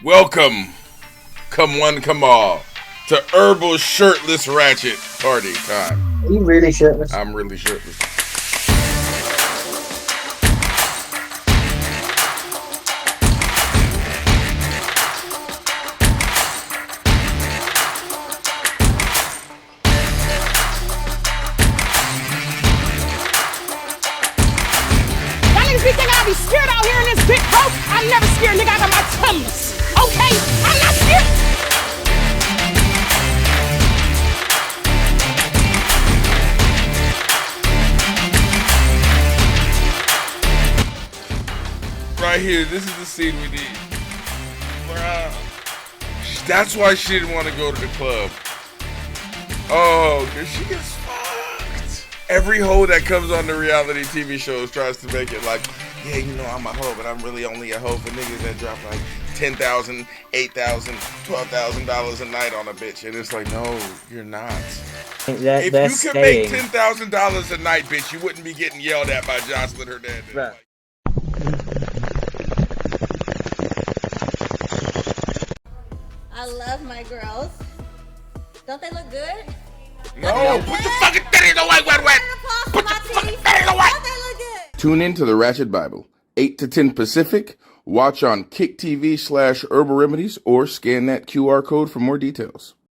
Welcome, come one, come all, to Herbal Shirtless Ratchet Party time. Are you really shirtless? I'm really shirtless. Y'all niggas be thinking I be scared out here in this big boat. I'm never scared, nigga. I got my tummies. Okay? I'm not scared. Right here, this is the scene we need. That's why she didn't want to go to the club. Oh, because she gets fucked. Every hoe that comes on the reality TV shows tries to make it like, yeah, you know, I'm a hoe, but I'm really only a hoe for niggas that drop like $10,000, $8,000, $12,000 a night on a bitch. And it's like, no, you're not. If you could make $10,000 a night, bitch, you wouldn't be getting yelled at by Jocelyn Hernandez. Right. I love my girls. Don't they look good? No, put the fucking titties away, wet. Put the fucking titties away. Don't they look good? Tune in to the Ratchet Bible, 8 to 10 Pacific. Watch on Kick TV /HerbalRemedyS or scan that QR code for more details.